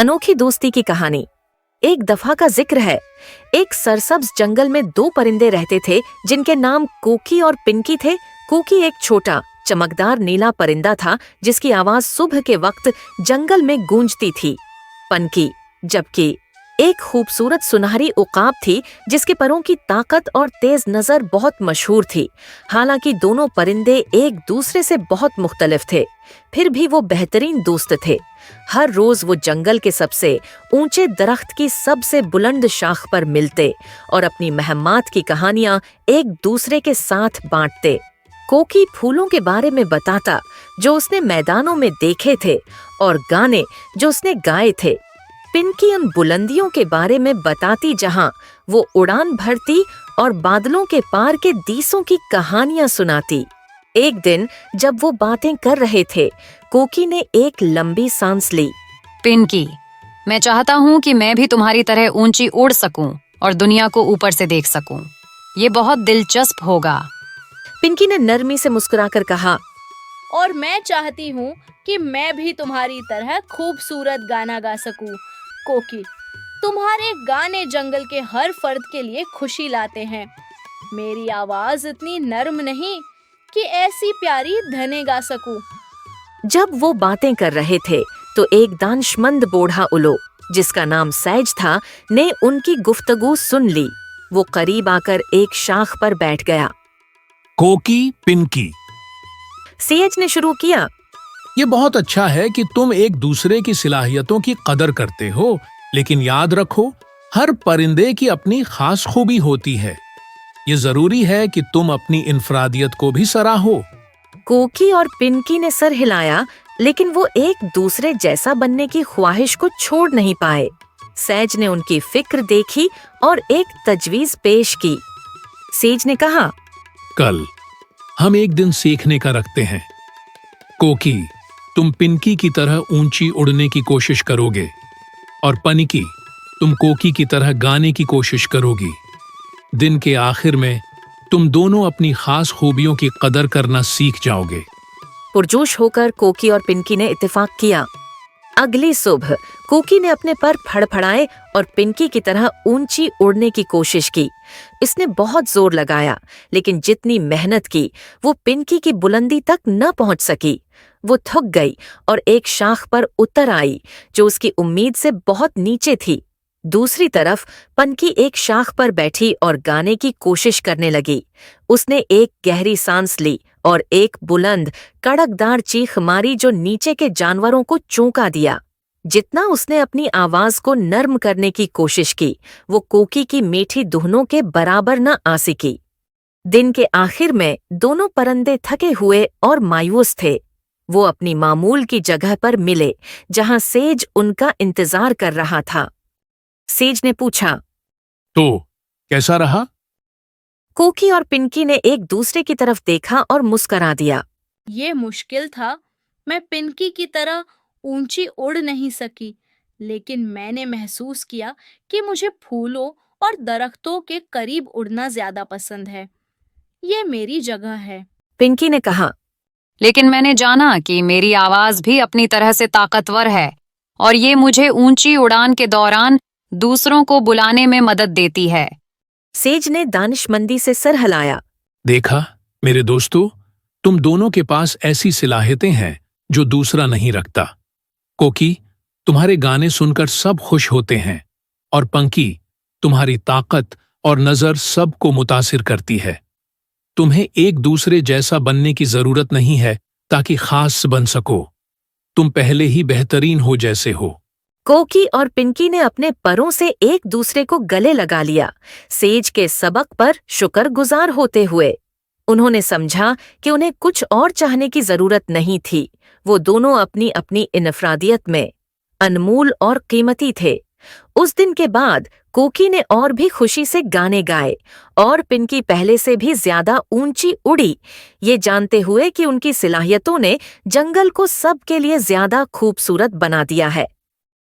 अनोखी दोस्ती की कहानी। एक दफा का जिक्र है। एक सरसब्ज जंगल में दो परिंदे रहते थे जिनके नाम कोकी और पिंकी थे। कोकी एक छोटा चमकदार नीला परिंदा था जिसकी आवाज सुबह के वक्त जंगल में गूंजती थी। पनकी जबकि एक खूबसूरत सुनहरी उकाब थी जिसके परों की ताकत और तेज नजर बहुत मशहूर थी। हालांकि दोनों परिंदे एक दूसरे से बहुत मुख्तलिफ थे, फिर भी वो बेहतरीन दोस्त थे। हर रोज वो जंगल के सबसे ऊंचे दरख्त की सबसे बुलंद शाख पर मिलते और अपनी महम्मात की कहानियां एक दूसरे के साथ बांटते। कोकी फूलों के बारे में बताता जो उसने मैदानों में देखे थे और गाने जो उसने गाए थे। पिंकी उन बुलंदियों के बारे में बताती जहां वो उड़ान भरती और बादलों के पार के दीसों की कहानियां सुनाती। एक दिन जब वो बातें कर रहे थे, कोकी ने एक लंबी सांस ली। पिंकी, मैं चाहता हूँ कि मैं भी तुम्हारी तरह ऊंची उड़ सकूं और दुनिया को ऊपर से देख सकूं। ये बहुत दिलचस्प होगा। पिंकी ने नरमी से मुस्कुराकर कहा, और मैं चाहती हूँ कि मैं भी तुम्हारी तरह खूबसूरत गाना गा सकूं। कोकी, तुम्हारे गाने जंगल के हर फर्द के लिए खुशी लाते हैं। मेरी आवाज इतनी नर्म नहीं कि ऐसी प्यारी धने गा सकूं। जब वो बातें कर रहे थे तो एक दानिशमंद बूढ़ा उलो जिसका नाम सैज था ने उनकी गुफ्तगू सुन ली। वो करीब आकर एक शाख पर बैठ गया। कोकी, पिंकी, सैज ने शुरू किया। ये बहुत अच्छा है कि तुम एक दूसरे की सलाहियतों की कदर करते हो, लेकिन याद रखो हर परिंदे की अपनी खास खूबी होती है। ये जरूरी है कि तुम अपनी इनफरादियत को भी सराहो। कोकी और पिंकी ने सर हिलाया, लेकिन वो एक दूसरे जैसा बनने की ख्वाहिश को छोड़ नहीं पाए। सैज ने उनकी फिक्र देखी और एक तजवीज पेश की। सैज ने कहा, कल हम एक दिन सीखने का रखते हैं। कोकी, तुम पिंकी की तरह ऊंची उड़ने की कोशिश करोगे और पनिकी, तुम कोकी की तरह गाने की कोशिश करोगी। दिन के आखिर में तुम दोनों अपनी खास खूबियों की कदर करना सीख जाओगे। पुरजोश होकर कोकी और पिंकी ने इत्तेफाक किया। अगली सुबह कोकी ने अपने पर फड़फड़ाए और पिंकी की तरह ऊंची उड़ने की कोशिश की। इसने बहुत जोर लगाया, लेकिन जितनी मेहनत की वो पिंकी की बुलंदी तक न पहुंच सकी। वो थक गई और एक शाख पर उतर आई जो उसकी उम्मीद से बहुत नीचे थी। दूसरी तरफ पनकी एक शाख पर बैठी और गाने की कोशिश करने लगी। उसने एक गहरी सांस ली और एक बुलंद कड़कदार चीख मारी जो नीचे के जानवरों को चौंका दिया। जितना उसने अपनी आवाज को नर्म करने की कोशिश की, वो कोकी की मीठी धुनों के बराबर न आ सकी। दिन के आखिर में दोनों परिंदे थके हुए और मायूस थे। वो अपनी मामूल की जगह पर मिले जहां सेज उनका इंतजार कर रहा था। सेज ने पूछा, तो कैसा रहा? कोकी और पिंकी ने एक दूसरे की तरफ देखा और मुस्करा दिया। ये मुश्किल था। मैं पिंकी की तरह ऊंची उड़ नहीं सकी, लेकिन मैंने महसूस किया कि मुझे फूलों और दरख्तों के करीब उड़ना ज्यादा पसंद है। ये मेरी जगह है। पिंकी ने कहा, लेकिन मैंने जाना कि मेरी आवाज भी अपनी तरह से ताकतवर है और ये मुझे ऊंची उड़ान के दौरान दूसरों को बुलाने में मदद देती है। सेज ने दानिशमंदी से सर हिलाया। देखा मेरे दोस्तों, तुम दोनों के पास ऐसी सलाहियतें हैं जो दूसरा नहीं रखता। कोकी, तुम्हारे गाने सुनकर सब खुश होते हैं और पंकी, तुम्हारी ताकत और नजर सबको मुतासिर करती है। तुम्हें एक दूसरे जैसा बनने की जरूरत नहीं है ताकि खास बन सको। तुम पहले ही बेहतरीन हो जैसे हो। कोकी और पिंकी ने अपने परों से एक दूसरे को गले लगा लिया, सेज के सबक पर शुक्रगुजार होते हुए। उन्होंने समझा कि उन्हें कुछ और चाहने की जरूरत नहीं थी। वो दोनों अपनी अपनी इनफरादियत में अनमोल और कीमती थे। उस दिन के बाद कोकी ने और भी खुशी से गाने गाए और पिंकी पहले से भी ज्यादा ऊंची उड़ी, ये जानते हुए कि उनकी सलाहियतों ने जंगल को सबके लिए ज्यादा खूबसूरत बना दिया है।